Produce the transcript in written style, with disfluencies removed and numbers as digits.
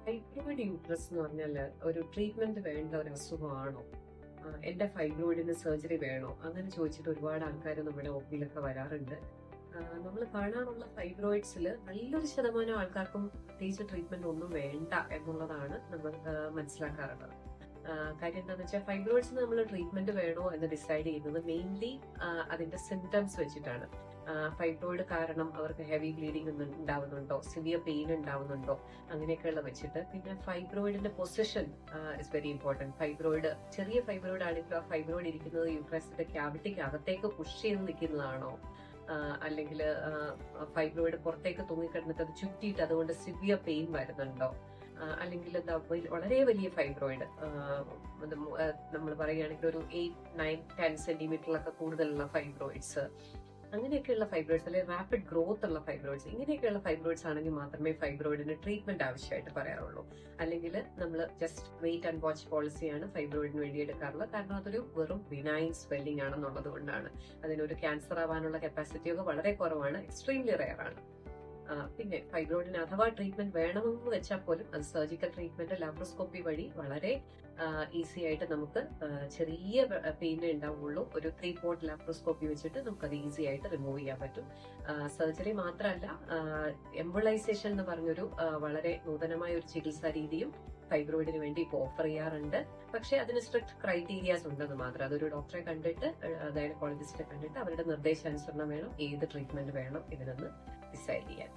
Fibroid uterus എന്ന് പറഞ്ഞാൽ ഒരു ട്രീറ്റ്മെന്റ് വേണ്ട ഒരു അസുഖമാണോ? എന്റെ ഫൈബ്രോയിഡിന് സർജറി വേണോ? അങ്ങനെ ചോദിച്ചിട്ട് ഒരുപാട് ആൾക്കാർ നമ്മുടെ ഒപ്പിലൊക്കെ വരാറുണ്ട്. നമ്മൾ കാണാനുള്ള ഫൈബ്രോയിഡ്സിൽ നല്ലൊരു ശതമാനം ആൾക്കാർക്കും പ്രത്യേകിച്ച് ട്രീറ്റ്മെന്റ് ഒന്നും വേണ്ട എന്നുള്ളതാണ് നമ്മൾ മനസ്സിലാക്കാറുള്ളത്. കാര്യം എന്താണെന്ന് വെച്ചാൽ ഫൈബ്രോയിഡ്സിന് നമ്മൾ ട്രീറ്റ്മെന്റ് വേണോ എന്ന് ഡിസൈഡ് ചെയ്യുന്നത് മെയിൻലി അതിന്റെ സിംറ്റംസ് വെച്ചിട്ടാണ്. ഫൈബ്രോയിഡ് കാരണം അവർക്ക് ഹെവി ബ്ലീഡിംഗ് ഉണ്ടാവുന്നുണ്ടോ, സിവിയർ പെയിൻ ഉണ്ടാവുന്നുണ്ടോ, അങ്ങനെയൊക്കെയുള്ള വെച്ചിട്ട്. പിന്നെ ഫൈബ്രോയിഡിന്റെ position is very important. Fibroid ചെറിയ ഫൈബ്രോയിഡ് ആണെങ്കിലും ആ ഫൈബ്രോയിഡ് ഇരിക്കുന്നത് യൂട്രസിന്റെ ക്യാവിറ്റിക്ക് അകത്തേക്ക് പുഷ് ചെയ്ത് നിൽക്കുന്നതാണോ, അല്ലെങ്കിൽ ഫൈബ്രോയിഡ് പുറത്തേക്ക് തൂങ്ങിക്കിടന്നിട്ട് അത് ചുറ്റിയിട്ട് അതുകൊണ്ട് സിവിയർ പെയിൻ വരുന്നുണ്ടോ, അല്ലെങ്കിൽ എന്താ വളരെ വലിയ ഫൈബ്രോയിഡ് നമ്മൾ പറയുകയാണെങ്കിൽ ഒരു 8, 9, 10 സെന്റിമീറ്ററിലൊക്കെ കൂടുതലുള്ള ഫൈബ്രോയിഡ്സ്, അങ്ങനെയൊക്കെയുള്ള ഫൈബ്രോയിഡ്സ്, അല്ലെങ്കിൽ റാപ്പിഡ് ഗ്രോത്ത് ഉള്ള ഫൈബ്രോയിഡ്സ്, ഇങ്ങനെയൊക്കെയുള്ള ഫൈബ്രോയിഡ്സ് ആണെങ്കിൽ മാത്രമേ ഫൈബ്രോയിഡിന് ട്രീറ്റ്മെന്റ് ആവശ്യമായിട്ട് പറയാറുള്ളൂ. അല്ലെങ്കിൽ നമ്മൾ ജസ്റ്റ് വെയിറ്റ് ആൻഡ് വാച്ച് പോളിസിയാണ് ഫൈബ്രോയിഡിന് വേണ്ടി എടുക്കാറുള്ളത്. കാരണം അതൊരു വെറും ബിനൈൻ സ്വെല്ലിംഗ് ആണെന്നുള്ളത് കൊണ്ടാണ്. അതിനൊരു ക്യാൻസർ ആവാനുള്ള കപ്പാസിറ്റി ഒക്കെ വളരെ കുറവാണ്, എക്സ്ട്രീംലി റെയർ ആണ്. പിന്നെ ഫൈബ്രോയിഡിന് അഥവാ ട്രീറ്റ്മെന്റ് വേണമെന്ന് വെച്ചാൽ പോലും അത് സർജിക്കൽ ട്രീറ്റ്മെന്റ് ലാപ്രോസ്കോപ്പി വഴി വളരെ ഈസി ആയിട്ട് നമുക്ക് ചെറിയ പെയിനേ ഉണ്ടാവുള്ളൂ. ഒരു 3 പോർട്ട് ലാപ്രോസ്കോപ്പി വെച്ചിട്ട് നമുക്കത് ഈസി ആയിട്ട് റിമൂവ് ചെയ്യാൻ പറ്റും. സർജറി മാത്രമല്ല, എംബോളൈസേഷൻ എന്ന് പറഞ്ഞൊരു വളരെ നൂതനമായ ഒരു ചികിത്സാ രീതിയും ഫൈബ്രോയിഡിന് വേണ്ടി ഇപ്പോൾ ഓഫർ ചെയ്യാറുണ്ട്. പക്ഷെ അതിന് സ്ട്രിക്ട് ക്രൈറ്റീരിയാസ് ഉണ്ടെന്ന് മാത്രം. അതൊരു ഡോക്ടറെ കണ്ടിട്ട്, ഗൈനക്കോളജിസ്റ്റിനെ കണ്ടിട്ട് അവരുടെ നിർദ്ദേശാനുസരണം വേണം ഏത് ട്രീറ്റ്മെന്റ് വേണം ഇതിനൊന്ന് ഡിസൈഡ് ചെയ്യാൻ.